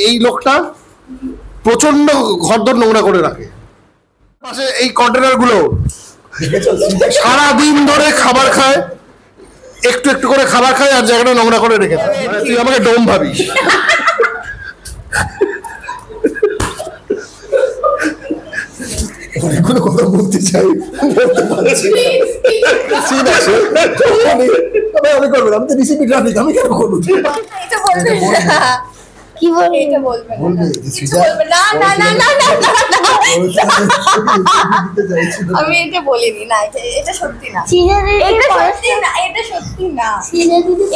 এই লোকটা প্রচন্ড ঘরদোর নোংরা করে রাখে। পাশে এই কন্টেনার গুলো সারাদিন ধরে খাবার খায়, একটু একটু করে খাবার খায় আর জায়গাটা নোংরা করে রেখে দেয়। তুই আমাকে ডোম ভাবিস। অনেকগুলো কথা বলতে চাই, বলতে পারছি আমি করবো, আমি তো রিসিপি ট্রাফিক, আমি কেন করবো? কি বলবে? এটা বলবে না, না না না না না, আমি এটা বলিনি। না, এটা সত্যি না, এটা সত্যি না, এটা সত্যি না,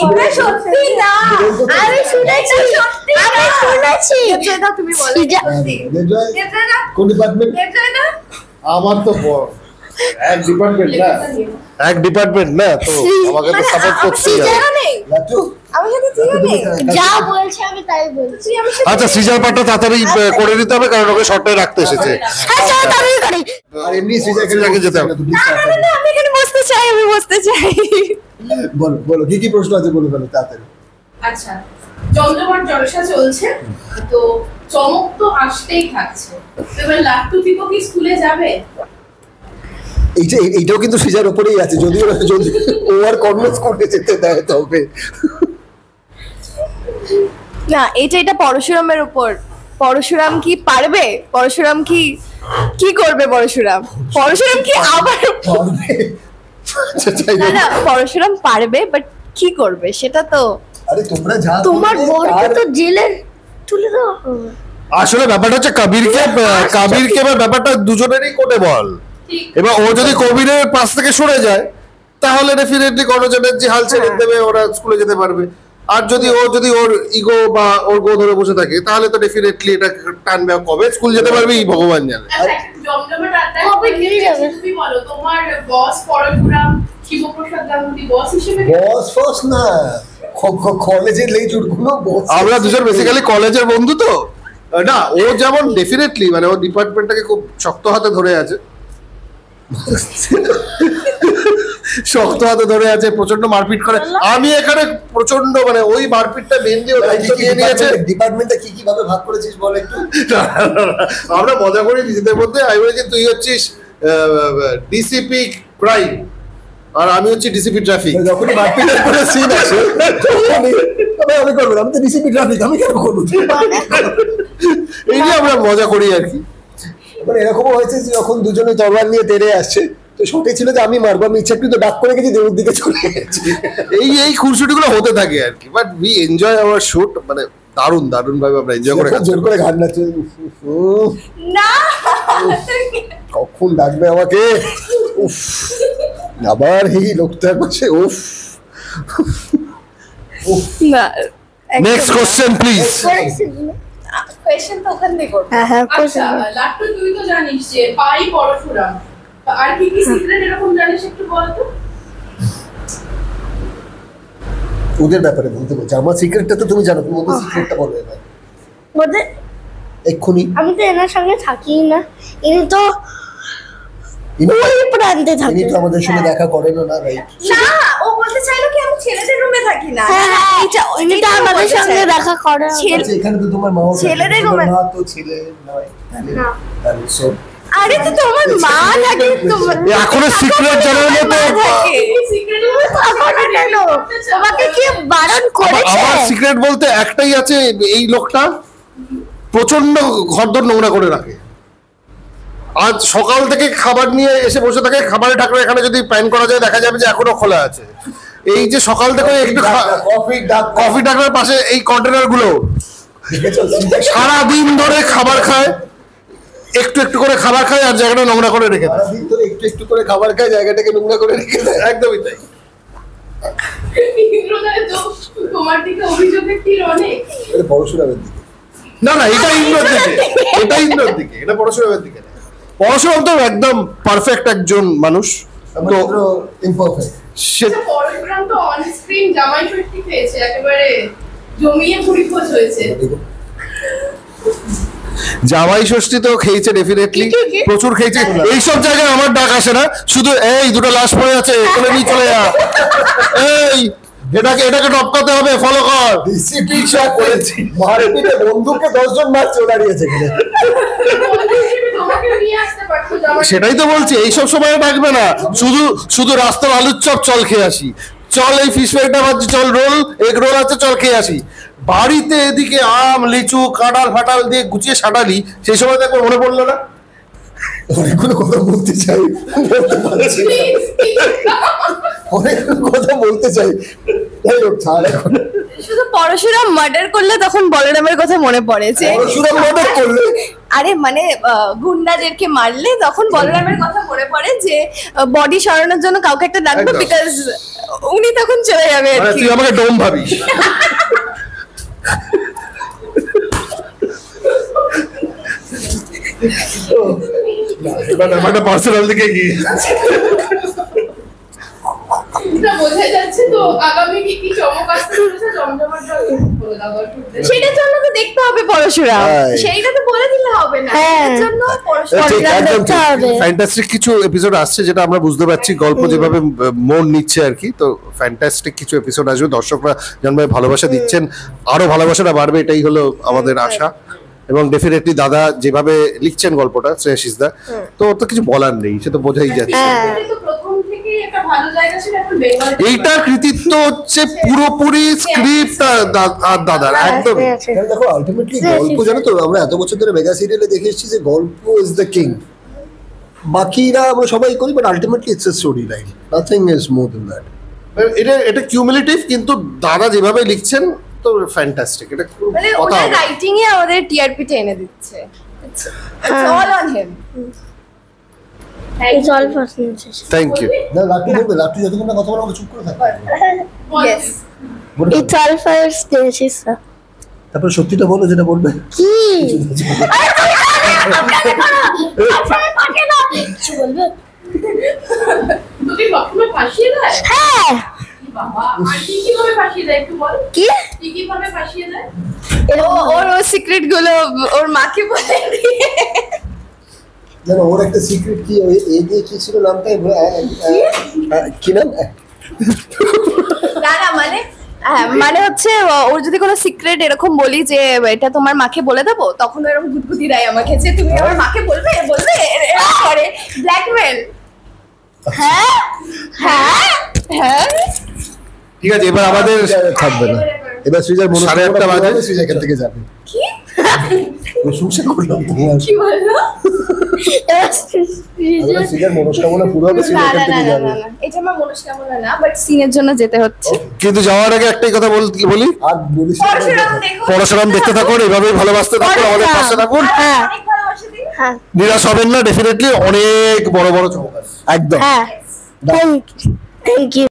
এটা সত্যি না, আমি শুনেছি, আমি শুনেছি। এটা তুমি বলো, এটা কোন ডিপার্টমেন্ট? এটা না, আমার তো এক ডিপার্টমেন্ট না, তো আমাকে তো সাপোর্ট করতেই হবে। আমি সাথে তুইও নেই, যা বলছে আমি তাই বলছি। আচ্ছা, সিজার পার্টটা তাড়াতাড়ি করে দিতে হবে, কারণ ওকে শর্টে রাখতে এসেছে। আচ্ছা, তাড়াতাড়ি করি। আর এমনি সিজারকে যেতে হবে। না না না, আমি এখানে বসতে চাই, আমি বসতে চাই। বলো বলো, কি কি প্রশ্ন আছে বলে ফেলো তাড়াতাড়ি। আচ্ছা, জমজমাট জলসা চলছে, তো চমক তো আসতেই থাকছে। এবার লাট্টু পিকো কি স্কুলে যাবে? এইটাও কিন্তু সিজার উপরেই আছে, যদিও যদি ও আর কনভিন্স করে যেতে দেয় তবে। না, এটা পরশুরামের উপর। পরশুরাম কি পারবে? পরশুরাম কি করবে? পরশুরাম কি আবার না না, পরশুরাম পারবে, বাট কি করবে সেটা তো। আরে তোমরা যা, তোমার বরকে তো জেলে তুলে দাও। আসলে ব্যাপারটা হচ্ছে কবিরকে ব্যাপারটা দুজনেরই কোটে বল। এবার ও যদি কবিরের পাশ থেকে সরে যায়, তাহলে ডেফিনেটলি কর্ণজনের যে হাল ছেড়ে দেবে, ওরা স্কুলে যেতে পারবে। আর যদি ওর ইগো বা ওর গো ধরে বসে থাকে, তাহলে তো ডেফিনেটলি এটা টানবে। কবে স্কুল যেতে পারবে এই ভগবান জানে। জমজমাট আড্ডায় কবে গিয়ে যাবে তুমি বলো? তোমার বস পরশুরাম শিবপ্রসাদ গাঙ্গুলি বস হিসেবে? বস না, কলেজের লেজুরগুলো বস। আমরা দুজন বেসিক্যালি কলেজের বন্ধু তো। না, ও যেমন ডেফিনেটলি মানে ওর ডিপার্টমেন্টটাকে খুব শক্ত হাতে ধরে আছে, প্রচন্ড মারপিট করে। আমি এখানে প্রচন্ড মানে ওই মারপিটটা মেনলি ওর দায়িত্ব নিয়ে নিয়েছে। ডিপার্টমেন্টটা কি ভাবে ভাগ করেছিস বল একটু। আমরা মজা করি নিজেদের মধ্যে। আমি বলেছি তুই হচ্ছিস ডিসিপি ক্রাইম আর আমি হচ্ছি ডিসিপি ট্রাফিক। যখনই মারপিটের করে সিন আসে আমি করবো, আমি তো ডিসিপি ট্রাফিক, আমি কেন করবো? এই নিয়ে আমরা মজা করি আর কি। মানে এরকমও হয়েছে যে যখন দুজনে তরবার নিয়ে তেড়ে আসছে, তো শর্টে ছিল যে আমি মারবো, আমি ইচ্ছাকৃত ডাক করে গেছি, দেউর দিকে চলে গেছি। এই খুনসুটি গুলো হতে থাকে আর কি, but we enjoy our shoot. মানে দারুণ ভাবে আমরা এনজয় করে জোর করে গান নাচছে। না, কখন ডাকবে আমাকে? উফ, আবার এই লোকটার পাশে। উফ, না। Next question please. কোশ্চেন তো ওখান থেকে করব। হ্যাঁ, আচ্ছা লাট্টু, তুই তো জানিস যে পাই পরশুরাম, আর কি সিক্রেট এরকম জানিস একটু বল তো। ওদের ব্যাপারে বলতে বলছি, আমার সিক্রেটটা তো তুমি জানো, তুমি ওদের সিক্রেটটা বলবে না ওদের এক্ষুনি। আমি তো এনার সঙ্গে থাকি না, ইনি তো ওই প্রান্তে থাকে। ইনি তো আমাদের সঙ্গে দেখা করেন না, রাইট? না, ও বলতে চাইলো কি আমি ছেলেদের রুমে থাকি না। ইনি তো আমাদের সঙ্গে দেখা করে। এখানে তো তোমার মা, ছেলেদের রুমে মা তো ছেলে নয়, না। সো আরে তো তোমার মা থাকে, তোমার এখনো সিক্রেট জানার মতো সিক্রেট তোমাকে কি বারণ করেছে? আমার সিক্রেট বলতে একটাই আছে, এই লোকটা প্রচন্ড ঘরদোর নোংরা করে রাখে। আজ সকাল থেকে খাবার নিয়ে এসে বসে থাকে, খাবারের ঢাকনা এখানে যদি প্যান করা যায় দেখা যাবে যে এখনো খোলা আছে। এই যে সকাল থেকে একটু কফি ঢাকনার পাশে এই কন্টেনার গুলো সারাদিন ধরে খাবার খায়, একটু একটু করে খাবার খায় আর জায়গাটা নোংরা করে রেখে দেয়। সারাদিন ধরে একটু একটু করে খাবার খায়, জায়গাটাকে নোংরা করে রেখে দেয়। একদমই তাই। তোমার দিকে অভিযোগের তীর অনেক। এটা পরশুরামের দিকে। না, এটা ইন্দ্রর দিকে, এটা পরশুরামের দিকে। পরশুরাম তো একদম পারফেক্ট একজন মানুষ, তো ইমপারফেক্ট। পরশুরাম তো অন স্ক্রিন জামাই ষষ্ঠী পেয়েছে, একেবারে জমিয়ে ভুড়ি খোঁজ হয়েছে। জামাই ষষ্ঠী তো খেয়েছে ডেফিনেটলি, প্রচুর খেয়েছে। এইসব জায়গায় আমার ডাক আসে না, শুধু এই দুটো লাশ পড়ে আছে এখানে নিয়ে চলে যা, এই এটাকে টপকাতে হবে, ফলো কর। ডিসিপি শট করেছি, মারপিটে বন্দুকে 10 জন মারছে, ও দাঁড়িয়েছে এখানে। তোমাকেও নিয়ে আসতে পারতো জামাই। সেটাই তো বলছি, এইসব সময় ডাকবে না, শুধু শুধু রাস্তার আলুর চপ, চল খেয়ে আসি, চল এই ফিশ ফ্রাইটা ভাবছি, চল রোল, এগ রোল আছে, চল খেয়ে আসি। বাড়িতে এদিকে আম লিচু কাঁঠাল ফাটাল দিয়ে গুছিয়ে সাটালি, সেই সময় তো একবার মনে পড়লো না? অনেকগুলো কথা বলতে চাই, বলতে পারছি না। অনেকগুলো কথা বলতে চাই, যাই হোক ছাড় এখন। শুধু পরশুরাম মার্ডার করলে তখন বলরামের কথা মনে পড়ে যে পরশুরাম murder করলে? আরে মানে গুন্ডাদেরকে মারলে তখন বলরামের কথা মনে পড়ে যে বডি সরানোর জন্য কাউকে একটা ডাকবে, একদম। বিকজ উনি তখন চলে যাবে আর মানে কি। তুই আমাকে ডোম ভাবিস। ব্যাপারটা পার্সোনাল দিকে গিয়ে এটা বোঝা যাচ্ছে তো আগামী কি চমক আসতে চলেছে জমজমাট জলে বলে দাও একটু। সেটার জন্য তো দেখতে হবে পরশুরাম, হ্যাঁ। সেইটা তো বলে দিলে হবে না, এর জন্য পরশুরাম ঠিক, একদম দেখতে ঠিক। হবে। ফ্যান্টাস্টিক কিছু এপিসোড আসছে, যেটা আমরা বুঝতে পারছি গল্প যেভাবে মন নিচ্ছে আর কি। তো ফ্যান্টাস্টিক কিছু এপিসোড আসবে, দর্শকরা যেমন ভালোবাসা দিচ্ছেন, আরো ভালোবাসাটা বাড়বে, এটাই হলো আমাদের আশা। এবং ডেফিনেটলি দাদা যেভাবে লিখছেন গল্পটা, শ্রেয়াশিস দা, তো ওর তো কিছু বলার নেই, সে তো বোঝাই যাচ্ছে। এটা তো প্রথম থেকেই একটা ভালো জায়গা ছিল, এখন বেঙ্গল এইটার কৃতিত্ব হচ্ছে পুরোপুরি স্ক্রিপ্ট আর দাদার, একদম। কারণ দেখো আলটিমেটলি গল্প, জানো তো আমরা এত বছর ধরে মেগা সিরিয়ালে দেখে এসেছি যে গল্প ইজ দ্য কিং, বাকিরা আমরা সবাই করি, but ultimately it's a story line, nothing is more than that. এটা কিউমুলেটিভ, কিন্তু দাদা যেভাবে লিখছেন তো ফ্যান্টাস্টিক, এটা কোনো মানে কথা ওনার হবে না। রাইটিং এ আমাদের টিআরপি টেনে দিচ্ছে, it's all on him. It's all personal. Thank you. না লাট্টু বলবে, লাট্টু যতক্ষণ না কথা বলে আমাকে চুপ করে থাকবে। ইয়েস, বলে দাও। It's all for Stasis. তারপরে সত্যিটা বলো যেটা বলবে। কি? কিছু বলবে? তোকে সবসময় ফাঁসিয়ে দেয়? হ্যাঁ। বাবা, আর কি কিভাবে ফাঁসিয়ে দেয় একটু বল? কি? কি কিভাবে ফাঁসিয়ে দেয়? ওর সিক্রেট গুলো ওর মাকে বলে দিয়ে। জানো ওর একটা সিক্রেট কি, ওই এ দিয়ে কি ছিল নামটা, কি নাম? না না মানে মানে হচ্ছে ওর যদি কোনো সিক্রেট এরকম বলি যে এটা তোমার মাকে বলে দেবো, তখন ও এরকম গুদগুদি দেয় আমাকে যে তুমি আমার মাকে বলবে বলবে, এরকম করে ব্ল্যাকমেল। হ্যাঁ হ্যাঁ হ্যাঁ। ঠিক আছে, এবার আমাদের থাকবে না, এবার সৃজার মনে 8:30 বাজে। সৃজা এখান থেকে যাবে। কি প্রশংসা করলাম তোমার। কি বললো? সৃজার মনস্কামনা পুরো হবে, সৃজা না এখান না না থেকে না যাবে। না, এটা আমার মনস্কামনা না, বাট সিনের জন্য যেতে হচ্ছে। কিন্তু যাওয়ার আগে একটাই কথা বলি, আর বলিস না, পরশুরাম দেখো, পরশুরাম দেখতে থাকুন, এইভাবেই ভালোবাসতে থাকুন, আমাদের পাশে থাকুন, হ্যাঁ। অনেক ভালোবাসা দিই। হ্যাঁ। নিরাশ হবেন না, ডেফিনেটলি অনেক বড় বড় চমক আসবে। একদম। হ্যাঁ। Thank you.